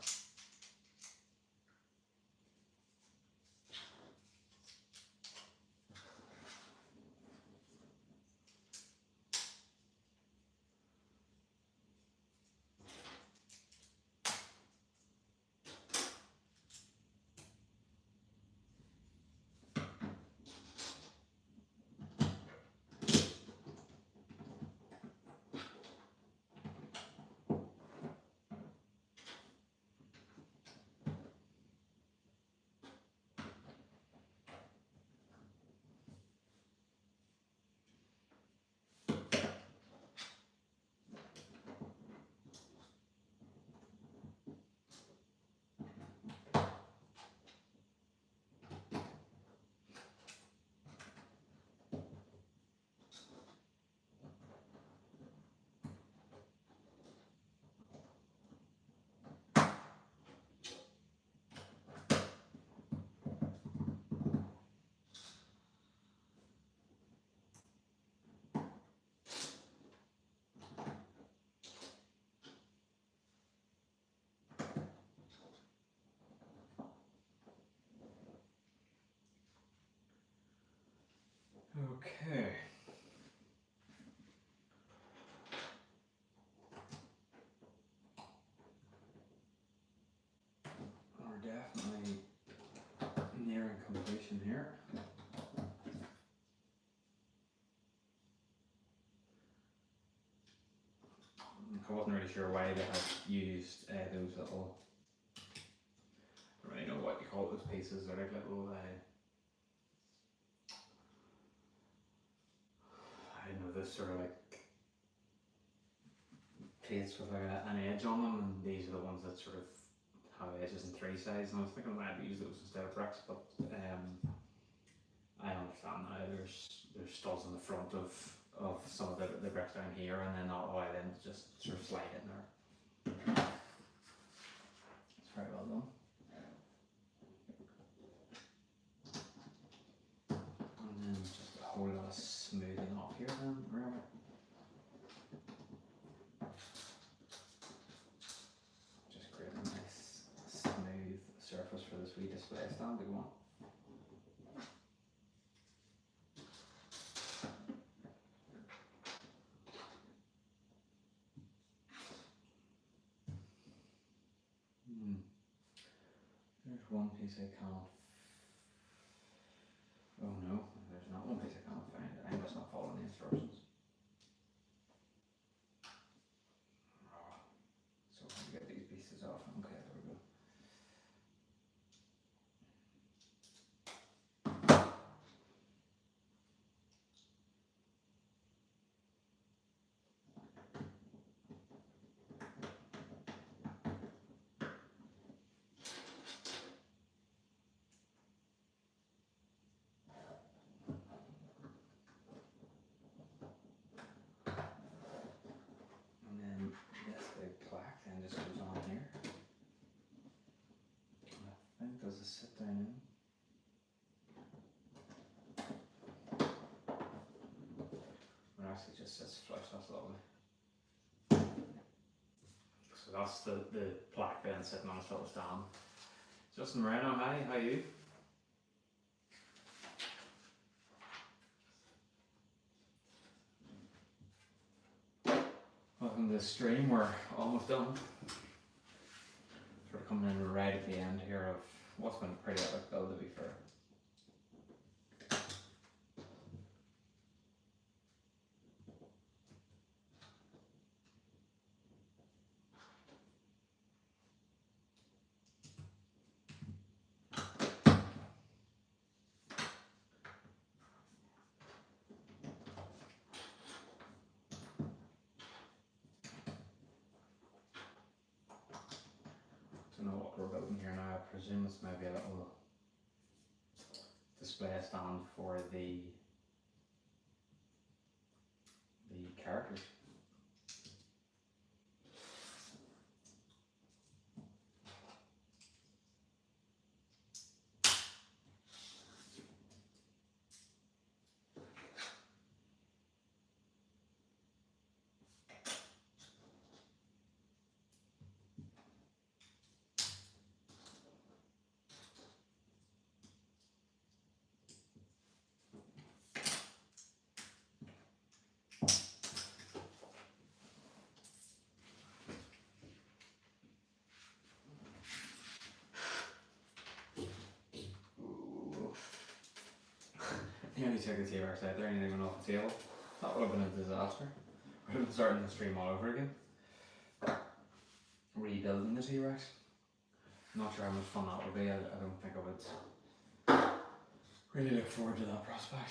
Okay. We're definitely nearing completion here. I wasn't really sure why they had used those little, I don't really know what you call those pieces. They're like little, I don't know, this sort of like plates with like an edge on them, and these are the ones that sort of have edges in three sides. And I was thinking I might use those instead of bricks, but I understand now. There's studs in the front of some of the bricks down here, and then I'll allow them to just sort of slide in there. It's very well done. And then just a whole lot of smoothing off here then, really. Just create a nice smooth surface for this wee display stand we want. There's one piece I can't. Oh no, there's not one piece I can't find. I must not follow the instructions. So how do you get these pieces off? Okay, there we go. And then this big plaque then just goes on here. And I think does it sit down in? actually just sits flush, that's lovely. So that's the plaque then sitting on its little stand. Justin Moreno, hi, how are you? Welcome to the stream, we're almost done. Sort of coming in right at the end here of what's been a pretty epic build, to be fair. Don't know what we're building here now. I presume it's maybe a little display stand for the characters. Nearly took the T-Rex out there and even off the table. That would have been a disaster. Would have been starting the stream all over again. Rebuilding the T-Rex. Not sure how much fun that would be. I don't think I would really look forward to that prospect.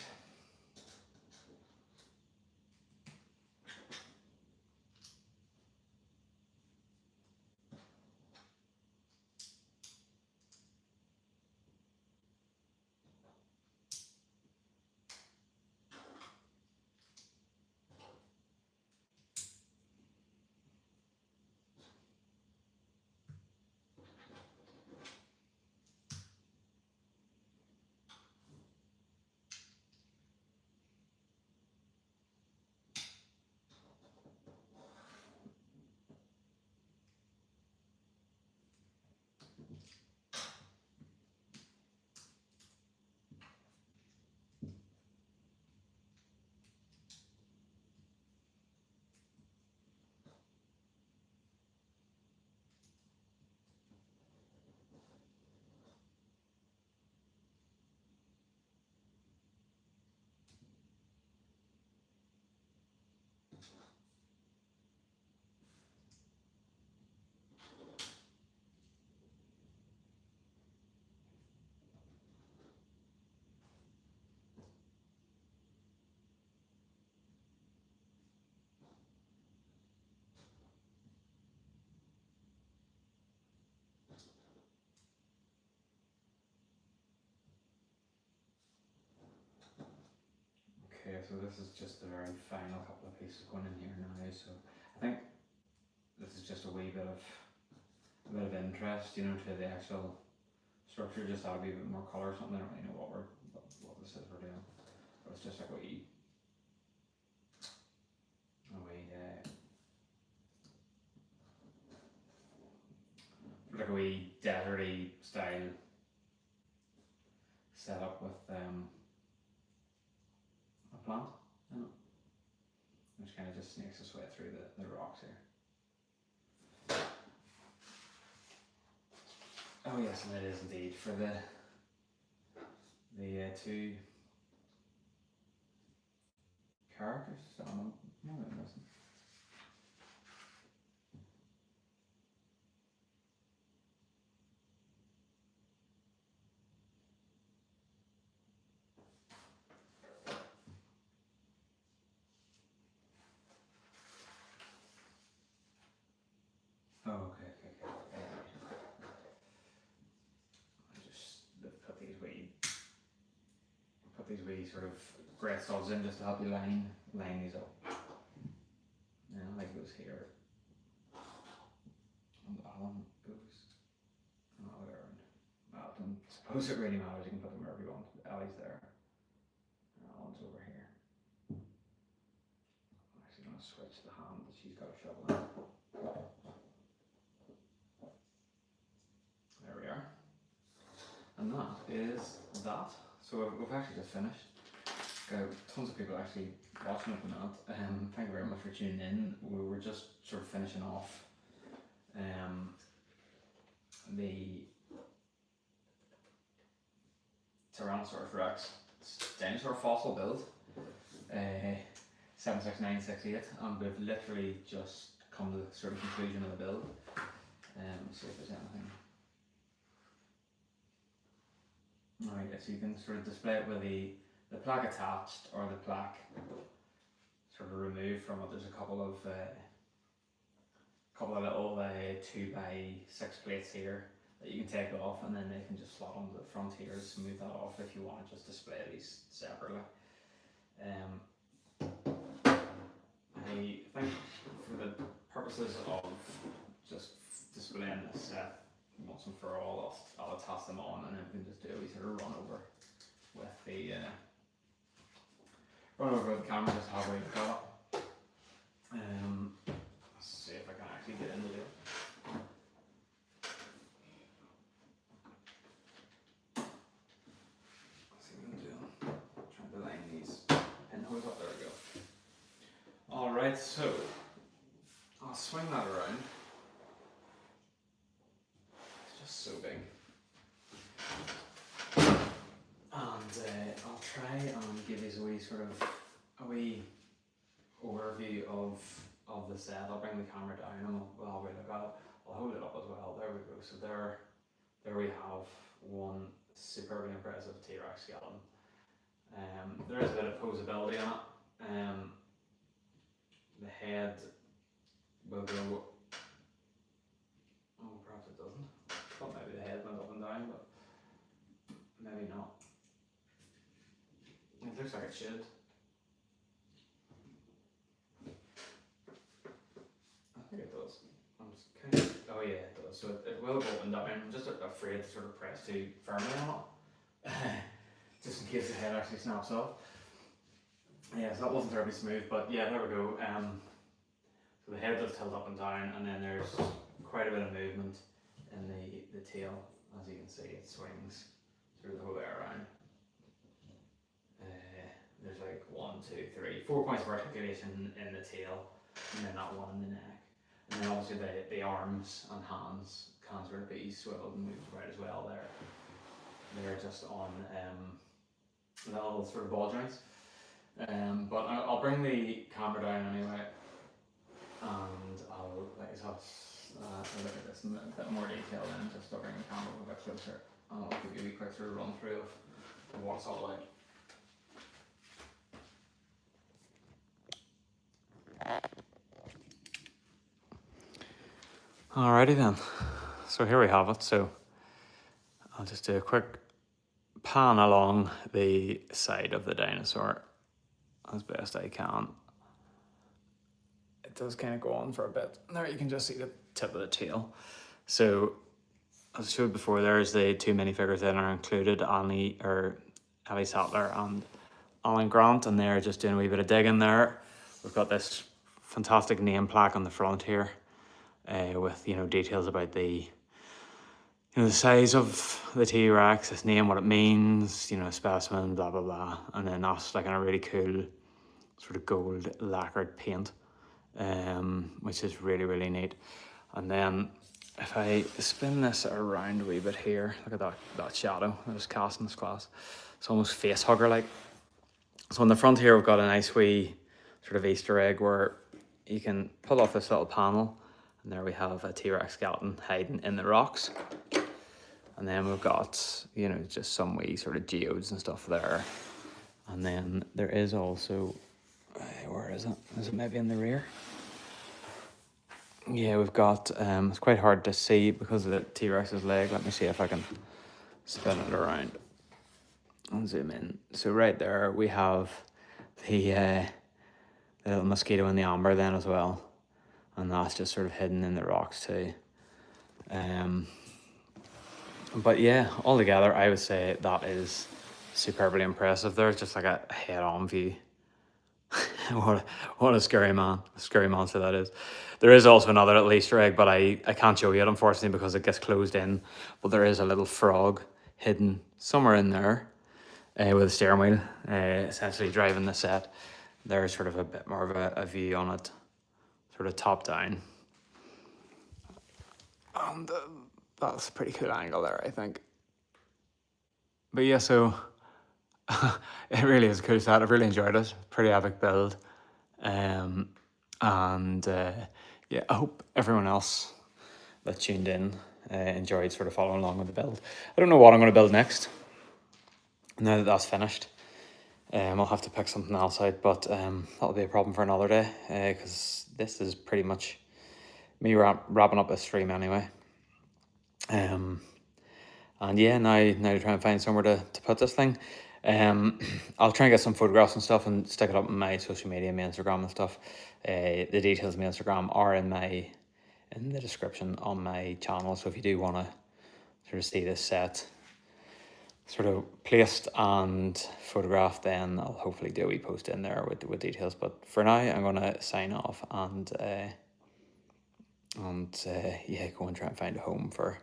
Okay, so this is just the very final couple of pieces going in here now. So I think this is just a wee bit of interest, you know, to the actual structure. Just add a wee bit more colour or something. I don't really know what this is we're doing, but it's just like a wee deserty style setup with a plant, you know, which kind of just snakes its way through the rocks here. Oh yes, and it is indeed for the two characters. So no, it doesn't. Oh, okay. I just put these wee sort of great studs in just to help you line these up. Yeah, like goes here. And the Allen goes all the way around. Well, I don't suppose it really matters. You can put them wherever you want. Ellie's there. And Allen's over here. to switch the hand that she's got a shovel in. There we are. And that is that. So we've actually just finished. Got tons of people actually watching at the minute. Thank you very much for tuning in. We were just sort of finishing off the Tyrannosaurus Rex dinosaur fossil build, 76968, and we've literally just come to the sort of conclusion of the build. See if there's anything. Alright, yeah, so you can sort of display it with the plaque attached or the plaque sort of removed from it. There's a couple of little 2x6 plates here that you can take off, and then they can just slot onto the front here to smooth that off if you want to just display these separately. I think for the purposes of just displaying this set once and for all, I'll attach them on, and then we can just do a wee sort of run over with the camera, just have a wee look at it. Let's see if I can actually get into it. Let's see what I'm doing. Trying to line these pinholes up. There we go. Alright, so I'll swing that around. It's just so big. And I'll try and give you a wee overview of the set. I'll bring the camera down and we'll have a look at it. I'll hold it up as well. There we go. So there we have one superbly impressive T-Rex skeleton. There is a bit of posability on it. The head will go. Oh, perhaps it doesn't. I thought maybe the head went up and down, but maybe not. It looks like it should. I think it does. I'm just kind of. Oh yeah, it does. So it will go up and down. I'm just afraid to sort of press too firmly on it, just in case the head actually snaps off. Yeah, so that wasn't terribly smooth, but yeah, there we go. So the head does tilt up and down, and then there's quite a bit of movement in the tail. As you can see, it swings through the whole way around. There's like 4 points of articulation in the tail, and then that one in the neck. And then obviously the arms and hands can sort of be swiveled and moved right as well there. They're just on little sort of ball joints. But I'll bring the camera down anyway, and I'll let you have a look at this in a bit more detail then, just to bring the camera a bit closer, and I'll give you a quick sort of run through of what it's all like. Alrighty then, so here we have it. So I'll just do a quick pan along the side of the dinosaur as best I can. It does kind of go on for a bit. There you can just see the tip of the tail. So as I showed before, there's the two minifigures that are included, Ellie Sattler and Alan Grant, and they're just doing a wee bit of digging there. We've got this fantastic name plaque on the front here, with details about the size of the T-Rex, its name, what it means, specimen, blah blah blah, and then that's like in a really cool sort of gold lacquered paint, which is really really neat. And then if I spin this around a wee bit here, look at that shadow that was cast in this class. It's almost face hugger like. So on the front here we've got a nice wee sort of Easter egg where you can pull off this little panel, and there we have a T-Rex skeleton hiding in the rocks. And then we've got, just some wee sort of geodes and stuff there. And then there is also, where is it? Is it maybe in the rear? Yeah, we've got, it's quite hard to see because of the T-Rex's leg. Let me see if I can spin it around and zoom in. So right there we have the little mosquito in the amber then as well. And that's just sort of hidden in the rocks too. But yeah, altogether I would say that is superbly impressive. There's just like a head-on view What a scary monster that is. There is also another little Easter egg, but I can't show you it unfortunately because it gets closed in. But there is a little frog hidden somewhere in there with a steering wheel, essentially driving the set. There's sort of a bit more of a view on it, sort of top down. And that's a pretty cool angle there, I think. But yeah, so it really is a cool set. I've really enjoyed it. Pretty epic build. And yeah, I hope everyone else that tuned in enjoyed sort of following along with the build. I don't know what I'm going to build next. Now that that's finished, I'll have to pick something else out, but that'll be a problem for another day because this is pretty much me wrapping up a stream anyway. And yeah, now to try and find somewhere to put this thing. I'll try and get some photographs and stuff and stick it up on my social media, my Instagram and stuff. The details of my Instagram are in the description on my channel. So if you do want to sort of see this set sort of placed and photographed, then I'll hopefully do a wee post in there with details. But for now, I'm gonna sign off and yeah, go and try and find a home for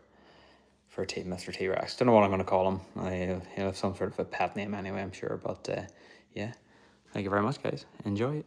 Mr. T-Rex. Don't know what I'm going to call him. He'll have some sort of a pet name anyway, I'm sure. But yeah, thank you very much, guys. Enjoy it.